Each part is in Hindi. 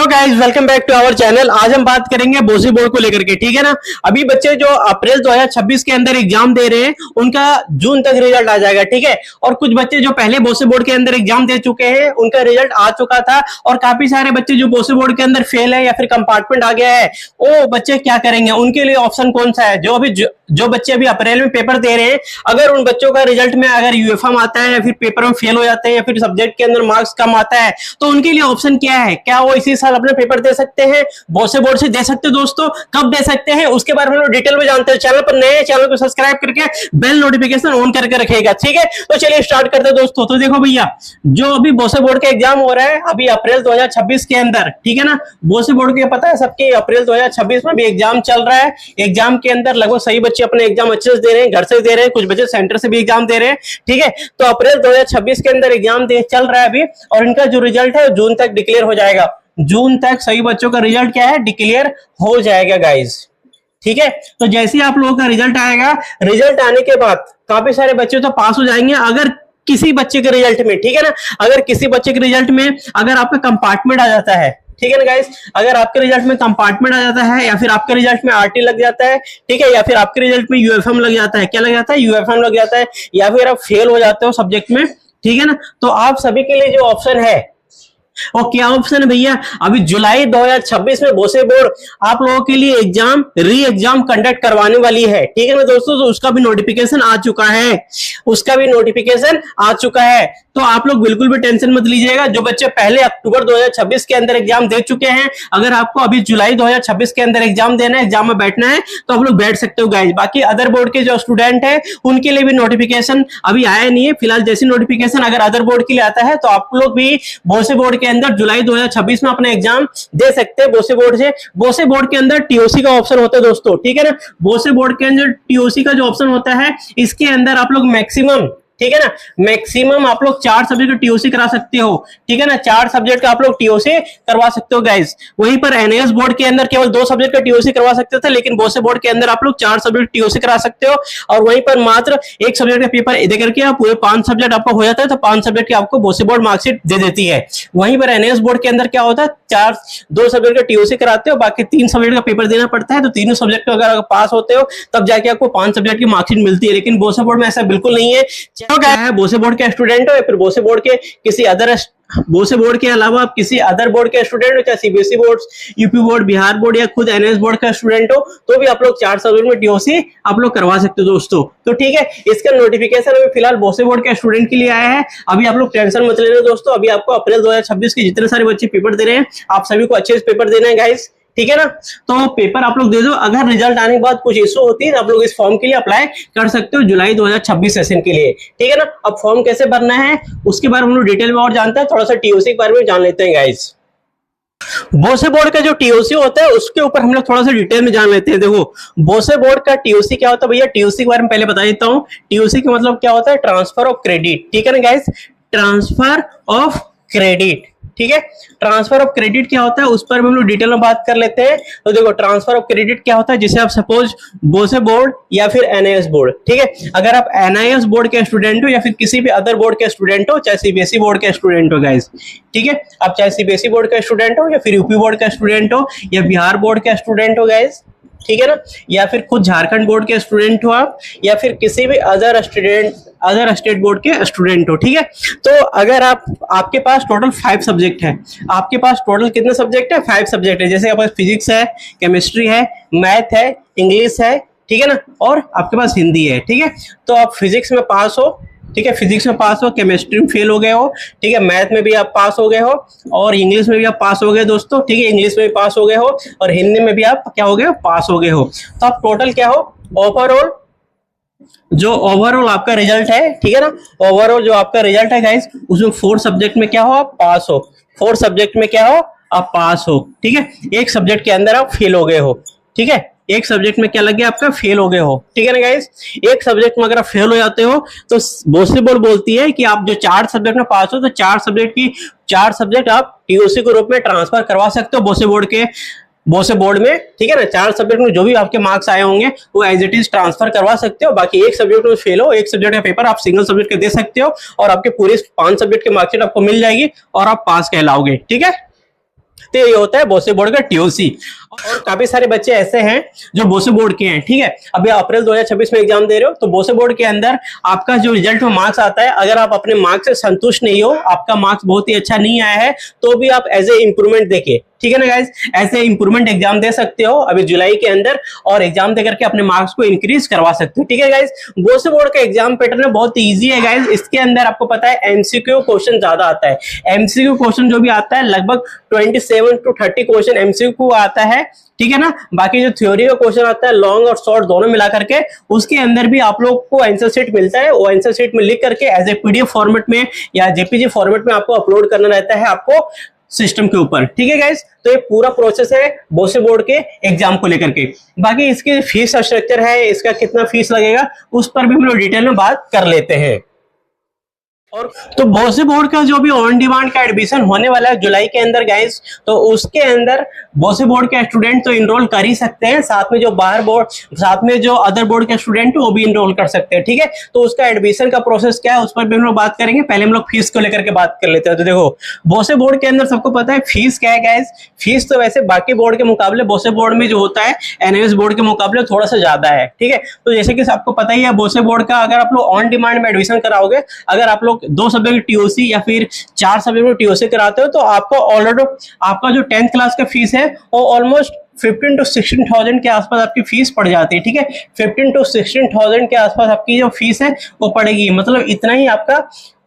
Guys, welcome back to our channel. आज हम बात करेंगे बोसी बोर्ड को लेकर के, ठीक है ना। अभी बच्चे जो अप्रैल 2026 के अंदर एग्जाम दे रहे हैं उनका जून तक रिजल्ट आ जाएगा, ठीक है। और कुछ बच्चे जो पहले बोसी बोर्ड के अंदर एग्जाम दे चुके हैं उनका रिजल्ट आ चुका था, और काफी सारे बच्चे जो बोसी बोर्ड के अंदर फेल है या फिर कंपार्टमेंट आ गया है, वो बच्चे क्या करेंगे, उनके लिए ऑप्शन कौन सा है। जो बच्चे अभी अप्रैल में पेपर दे रहे हैं, अगर उन बच्चों का रिजल्ट में अगर यूएफएम आता है या फिर पेपर में फेल हो जाते हैं या फिर सब्जेक्ट के अंदर मार्क्स कम आता है, तो उनके लिए ऑप्शन क्या है। क्या वो इसी साल अपने पेपर दे सकते हैं, बोसे बोर्ड से दे सकते हैं दोस्तों, कब दे सकते हैं उसके बारे में हम लोग डिटेल में जानते हैं। चैनल पर नए हैं, चैनल को सब्सक्राइब करके बेल नोटिफिकेशन ऑन करके रखिएगा, ठीक है। तो चलिए स्टार्ट करते हैं दोस्तों। तो देखो भैया, जो अभी बोसे बोर्ड का एग्जाम हो रहा है अभी अप्रैल 2026 के अंदर, ठीक है ना। बोसे बोर्ड के पता है सबके अप्रैल 2026 में भी एग्जाम चल रहा है। एग्जाम के अंदर लगभग सही बच्चे अपने एग्जाम अच्छे से दे रहे हैं, घर से दे रहे हैं, कुछ बच्चे सेंटर से भी एग्जाम दे रहे हैं, ठीक है। तो अप्रैल 2026 के अंदर एग्जाम चल रहा है अभी, और इनका जो रिजल्ट है जून तक डिक्लेयर हो जाएगा। जून तक सही बच्चों का रिजल्ट क्या है, डिक्लेयर हो जाएगा गाइस, ठीक है। तो जैसे ही आप लोगों का रिजल्ट आएगा, रिजल्ट आने के बाद काफी सारे बच्चे तो पास हो जाएंगे। अगर किसी बच्चे के रिजल्ट में, ठीक है ना, अगर किसी बच्चे के रिजल्ट में अगर आपका कंपार्टमेंट आ जाता है, ठीक है ना गाइस, अगर आपके रिजल्ट में कंपार्टमेंट आ जाता है या फिर आपके रिजल्ट में आरटी लग जाता है, ठीक है, या फिर आपके रिजल्ट में यूएफएम लग जाता है, क्या लग जाता है, यूएफएम लग जाता है, या फिर आप फेल हो जाते हो सब्जेक्ट में, ठीक है ना, तो आप सभी के लिए जो ऑप्शन है और क्या ऑप्शन है भैया, अभी जुलाई 2026 में बोसे बोर्ड आप लोगों के लिए री एग्जाम कंडक्ट करवाने वाली है, ठीक है ना दोस्तों। तो उसका भी नोटिफिकेशन आ चुका है, उसका भी नोटिफिकेशन आ चुका है। तो आप लोग बिल्कुल भी टेंशन मत लीजिएगा। जो बच्चे पहले अक्टूबर 2026 के अंदर एग्जाम दे चुके हैं, अगर आपको अभी जुलाई 2026 के अंदर एग्जाम देना है, एग्जाम में बैठना है, तो आप लोग बैठ सकते हो गाइस। बाकी अदर बोर्ड के जो स्टूडेंट है उनके लिए भी नोटिफिकेशन अभी आया नहीं है फिलहाल। जैसी नोटिफिकेशन अगर अदर बोर्ड के लिए आता है तो आप लोग भी बोसे बोर्ड के अंदर जुलाई 2026 में अपना एग्जाम दे सकते हैं बोसे बोर्ड से। बोसे बोर्ड के अंदर टीओसी का ऑप्शन होता है दोस्तों, ठीक है ना। बोसे बोर्ड के अंदर टीओसी का जो ऑप्शन होता है, इसके अंदर आप लोग मैक्सिमम, ठीक है ना, मैक्सिमम आप लोग 4 सब्जेक्ट का टीओसी करा सकते हो, ठीक है ना। 4 सब्जेक्ट का आप लोग टीओसी करवा सकते हो गाइस। वहीं पर एनएएस बोर्ड के अंदर केवल 2 सब्जेक्ट का टीओसी करवा सकते थे, लेकिन बोसे बोर्ड के अंदर आप लोग 4 सब्जेक्ट टीओसी करा सकते हो। और वहीं पर मात्र 1 सब्जेक्ट का पेपर दे करके आप पूरे 5 सब्जेक्ट आपका हो जाता है, तो 5 सब्जेक्ट की आपको बोसे बोर्ड मार्कशीट दे देती है। वहीं पर एनएएस बोर्ड के अंदर क्या होता है, 2 सब्जेक्ट का टीओसी कराते हो, बाकी 3 सब्जेक्ट का पेपर देना पड़ता है। तो तीनों सब्जेक्ट को अगर पास होते हो तब जाके आपको 5 सब्जेक्ट की मार्कशीट मिलती है। लेकिन बोसे बोर्ड में ऐसा बिल्कुल नहीं है। क्या है, बोसे बोर्ड के स्टूडेंट हो या फिर बोसे बोर्ड के किसी अदर, बोसे बोर्ड के अलावा आप किसी अदर बोर्ड के स्टूडेंट हो, चाहे CBSE board, UP board, Bihar board या खुद एनएस बोर्ड का स्टूडेंट हो, तो भी आप लोग 4 सब्जेक्ट में टीओसी आप लोग करवा सकते हो दोस्तों। तो ठीक है, इसका नोटिफिकेशन अभी फिलहाल बोसे बोर्ड के स्टूडेंट के लिए आया है। अभी आप लोग टेंशन मत लेना दोस्तों। अभी आपको अप्रैल 2026 के जितने सारे बच्चे पेपर दे रहे हैं, आप सभी को अच्छे से पेपर देना है गाइस, ठीक है ना। तो पेपर आप लोग दे दो। अगर रिजल्ट आने के बाद कुछ इशू होती है तो आप लोग इस फॉर्म के लिए अप्लाई कर सकते हो जुलाई 2026 सेशन के लिए, ठीक है ना। अब फॉर्म कैसे भरना है उसके बारे में हम लोग डिटेल में और जानते हैं, थोड़ा सा टीओसी के बारे में जान लेते हैं गाइस। बोसे बोर्ड का जो टीओसी होता है उसके ऊपर हम लोग थोड़ा सा डिटेल में जान लेते हैं। देखो, बोसे बोर्ड का टीओसी क्या होता है भैया, टीओसी के बारे में पहले बता देता हूँ। टीओसी का मतलब क्या होता है, ट्रांसफर ऑफ क्रेडिट, ठीक है ना गाइस, ट्रांसफर ऑफ क्रेडिट, ठीक है। ट्रांसफर ऑफ क्रेडिट क्या होता है उस पर हम लोग डिटेल में बात कर लेते हैं। तो देखो, ट्रांसफर ऑफ क्रेडिट क्या होता है, जिसे आप सपोज बोसे बोर्ड या फिर एनआईएस बोर्ड, ठीक है, अगर आप एनआईएस बोर्ड के स्टूडेंट हो या फिर किसी भी अदर बोर्ड के स्टूडेंट हो, चाहे सीबीएसई बोर्ड के स्टूडेंट हो गाइस, ठीक है, आप चाहे सीबीएसई बोर्ड का स्टूडेंट हो या फिर यूपी बोर्ड का स्टूडेंट हो या बिहार बोर्ड का स्टूडेंट हो गाइस, ठीक है ना, या फिर खुद झारखंड बोर्ड के स्टूडेंट हो आप, या फिर किसी भी अदर स्टेट बोर्ड के स्टूडेंट हो, ठीक है। तो अगर आपके पास टोटल 5 सब्जेक्ट है, आपके पास टोटल कितने सब्जेक्ट है, 5 सब्जेक्ट है। जैसे आपके पास फिजिक्स है, केमिस्ट्री है, मैथ है, इंग्लिश है, ठीक है ना, और आपके पास हिंदी है, ठीक है। तो आप फिजिक्स में पास हो, ठीक है, फिजिक्स में पास हो, केमिस्ट्री में फेल हो गए हो, ठीक है, मैथ में भी आप पास हो गए हो, और इंग्लिश में भी आप पास हो गए दोस्तों, ठीक है, इंग्लिश में भी पास हो गए हो, और हिंदी में भी आप क्या हो गए हो, पास हो गए हो। तो आप टोटल क्या हो, ओवरऑल जो ओवरऑल आपका रिजल्ट है, ठीक है ना, ओवरऑल जो आपका रिजल्ट है गाइस, उसमें 4 सब्जेक्ट में क्या हो, आप पास हो, 4 सब्जेक्ट में क्या हो, आप पास हो, ठीक है। एक सब्जेक्ट के अंदर आप फेल हो गए हो, ठीक है, एक सब्जेक्ट में क्या लग गया, आपका फेल हो गए हो, ठीक है ना गाइस। एक सब्जेक्ट में अगर आप फेल हो जाते हो तो बोसे बोर्ड बोलती है कि आप जो 4 सब्जेक्ट में पास हो, तो 4 सब्जेक्ट आप टीओसी के रूप में ट्रांसफर करवा सकते हो बोसे बोर्ड में, ठीक है ना। 4 सब्जेक्ट में जो भी आपके मार्क्स आए होंगे वो एज इट इज ट्रांसफर करवा सकते हो। बाकी एक सब्जेक्ट में फेल हो, एक सब्जेक्ट का पेपर आप सिंगल सब्जेक्ट का दे सकते हो, और आपके पूरे 5 सब्जेक्ट की मार्कशीट आपको मिल जाएगी और आप पास कहलाओगे, ठीक है। तो ये होता है बोसे बोर्ड का टीओसी। और काफी सारे बच्चे ऐसे हैं जो बोसे बोर्ड के हैं, ठीक है, अभी अप्रैल 2026 में एग्जाम दे रहे हो, तो बोसे बोर्ड के अंदर आपका जो रिजल्ट में मार्क्स आता है, अगर आप अपने मार्क्स से संतुष्ट नहीं हो, आपका मार्क्स बहुत ही अच्छा नहीं आया है, तो भी आप एज ए इंप्रूवमेंट देखिए, ठीक है ना गाइज, ऐसे इंप्रूवमेंट एग्जाम दे सकते हो अभी जुलाई के अंदर, और एग्जाम दे करके अपने मार्क्स को इंक्रीज करवा सकते हो, ठीक है गाइज। बोसे बोर्ड का एग्जाम पैटर्न बहुत इजी है गाइज, इसके अंदर आपको पता है एमसीक्यू क्वेश्चन ज्यादा आता है, एमसीक्यू क्वेश्चन जो भी आता है लगभग 27 to 30 क्वेश्चन एमसीक्यू आता है, ठीक है ना। बाकी जो थ्योरी का क्वेश्चन आता है लॉन्ग और शॉर्ट दोनों मिला करके, उसके अंदर भी आप लोग को आंसर शीट मिलता है, वो आंसर शीट में लिख करके एज ए पीडीएफ फॉर्मेट में या जेपीजी फॉर्मेट में आपको अपलोड करना रहता है आपको सिस्टम के ऊपर, ठीक है गाइस। तो ये पूरा प्रोसेस है बोसे बोर्ड के एग्जाम को लेकर के। बाकी इसकी फीस स्ट्रक्चर है, इसका कितना फीस लगेगा उस पर भी हम लोग डिटेल में बात कर लेते हैं। और तो बोसे बोर्ड का जो भी ऑन डिमांड का एडमिशन होने वाला है जुलाई के अंदर गाइस, तो उसके अंदर बोसे बोर्ड के स्टूडेंट तो इनरोल कर ही सकते हैं, साथ में जो बाहर बोर्ड, साथ में जो अदर बोर्ड के स्टूडेंट वो भी इनरोल कर सकते हैं, ठीक है। तो उसका एडमिशन का प्रोसेस क्या है उस पर भी हम लोग बात करेंगे, पहले हम लोग फीस को लेकर के बात कर लेते हैं। तो देखो बोसे बोर्ड के अंदर सबको पता है फीस क्या है गाइस, फीस तो वैसे बाकी बोर्ड के मुकाबले बोसे बोर्ड में जो होता है एनएमएस बोर्ड के मुकाबले थोड़ा सा ज्यादा है, ठीक है। तो जैसे कि आपको पता ही है बोसे बोर्ड का अगर आप लोग ऑन डिमांड में एडमिशन कराओगे, अगर आप लोग 2 सब्जेक्ट टीओसी या फिर 4 सब्जेक्ट में टीओसी कराते हो, तो आपको ऑलरेडी आपका जो 10th क्लास का फीस है वो ऑलमोस्ट 15 to 16,000 के आसपास आपकी फीस पड़ जाती है, ठीक है। 15 to 16,000 के आसपास आपकी जो फीस है वो पड़ेगी, मतलब इतना ही आपका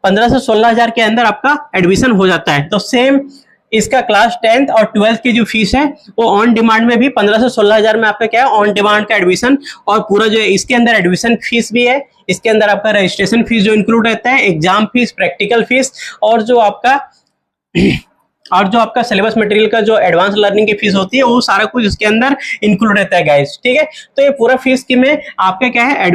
15 से 16,000 के अंदर आपका एडमिशन हो जाता है। तो सेम इसका क्लास 10th और 12th की जो फीस है वो ऑन डिमांड में भी 15 से 16,000 में आपका क्या है ऑन डिमांड का एडमिशन, और पूरा जो इसके अंदर एडमिशन फीस भी है, इसके अंदर आपका रजिस्ट्रेशन फीस जो इंक्लूड रहता है, एग्जाम फीस, प्रैक्टिकल फीस, और जो आपका सिलेबस मटेरियल का जो एडवांस लर्निंग की फीस होती है वो सारा कुछ इसके अंदर इंक्लूड रहता है गाइस, ठीक है। तो ये पूरा फीस की में आपका क्या है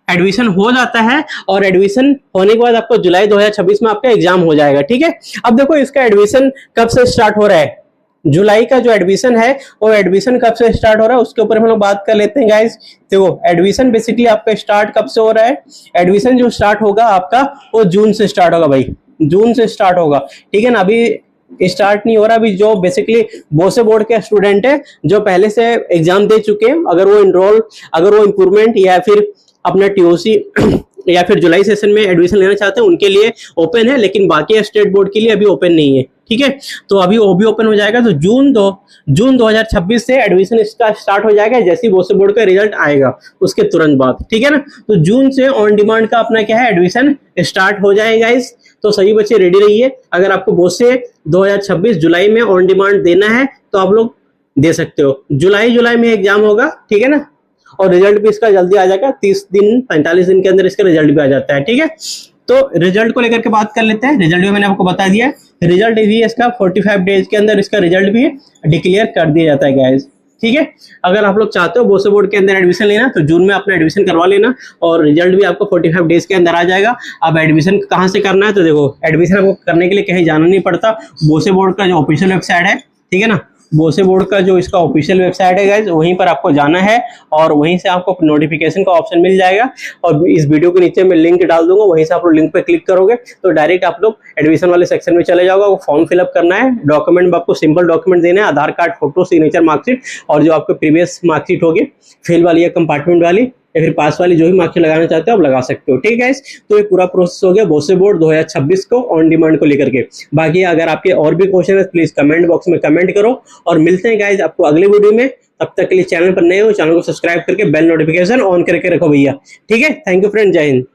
एडमिशन हो जाता है, और एडमिशन होने के बाद आपको जुलाई 2026 में आपका एग्जाम हो जाएगा, ठीक है। अब देखो इसका एडमिशन कब से स्टार्ट हो रहा है, जुलाई का जो एडमिशन है वो एडमिशन कब से स्टार्ट हो रहा है उसके ऊपर हम लोग बात कर लेते हैं गाइस। देखो एडमिशन बेसिकली आपका स्टार्ट कब से हो रहा है, एडमिशन जो स्टार्ट होगा आपका वो जून से स्टार्ट होगा भाई, जून से स्टार्ट होगा, ठीक है ना। अभी स्टार्ट नहीं हो रहा, अभी जो बेसिकली बोसे बोर्ड के स्टूडेंट है जो पहले से एग्जाम दे चुके हैं, अगर वो इंप्रूवमेंट या फिर अपना टीओसी या फिर जुलाई सेशन में एडमिशन लेना चाहते हैं उनके लिए ओपन है, लेकिन बाकी स्टेट बोर्ड के लिए अभी ओपन नहीं है, ठीक है। तो अभी वो भी ओपन हो जाएगा, तो जून 2026 से एडमिशन इसका स्टार्ट हो जाएगा, जैसे ही बोसे बोर्ड का रिजल्ट आएगा उसके तुरंत बाद, ठीक है ना। तो जून से ऑन डिमांड का अपना क्या है एडमिशन स्टार्ट हो जाएगा गाइस। तो सभी बच्चे रेडी रहिए, अगर आपको बोसे 2026 जुलाई में ऑन डिमांड देना है तो आप लोग दे सकते हो। जुलाई में एग्जाम होगा, ठीक है ना, और रिजल्ट भी इसका जल्दी आ जाएगा, 30 दिन 45 दिन के अंदर इसका रिजल्ट भी आ जाता है, ठीक है। तो रिजल्ट को लेकर के बात कर लेते हैं। रिजल्ट भी मैंने आपको बता दिया, रिजल्ट भी इसका 45 डेज के अंदर इसका रिजल्ट भी डिक्लेयर कर दिया जाता है गाइस, ठीक है। अगर आप लोग चाहते हो बोसे बोर्ड के अंदर एडमिशन लेना तो जून में अपना एडमिशन करवा लेना, और रिजल्ट भी आपको 45 डेज के अंदर आ जाएगा। अब एडमिशन कहाँ से करना है, तो देखो एडमिशन आपको करने के लिए कहीं जाना नहीं पड़ता, बोसे बोर्ड का जो ऑफिशियल वेबसाइट है, ठीक है ना, बोसे बोर्ड का जो इसका ऑफिशियल वेबसाइट है गाइज, वहीं पर आपको जाना है और वहीं से आपको नोटिफिकेशन का ऑप्शन मिल जाएगा, और इस वीडियो के नीचे मैं लिंक डाल दूंगा, वहीं से आप लोग लिंक पे क्लिक करोगे तो डायरेक्ट आप लोग एडमिशन वाले सेक्शन में चले जाओगे। वो फॉर्म फिलअप करना है, डॉक्यूमेंट आपको सिंपल डॉक्यूमेंट देना है, आधार कार्ड, फोटो, सिग्नेचर, मार्कशीट, और जो आपको प्रीवियस मार्कशीट होगी फेल वाली या कंपार्टमेंट वाली या फिर पास वाली, जो भी मार्क्स लगाना चाहते हो आप लगा सकते हो, ठीक है गाइस। तो ये पूरा प्रोसेस हो गया बोसे बोर्ड 2026 को ऑन डिमांड को लेकर के। बाकी अगर आपके और भी क्वेश्चन है प्लीज कमेंट बॉक्स में कमेंट करो, और मिलते हैं गाइस आपको अगले वीडियो में। तब तक के लिए चैनल पर नए हो चैनल को सब्सक्राइब करके बेल नोटिफिकेशन ऑन करके रखो भैया, ठीक है। थैंक यू फ्रेंड, जय हिंद।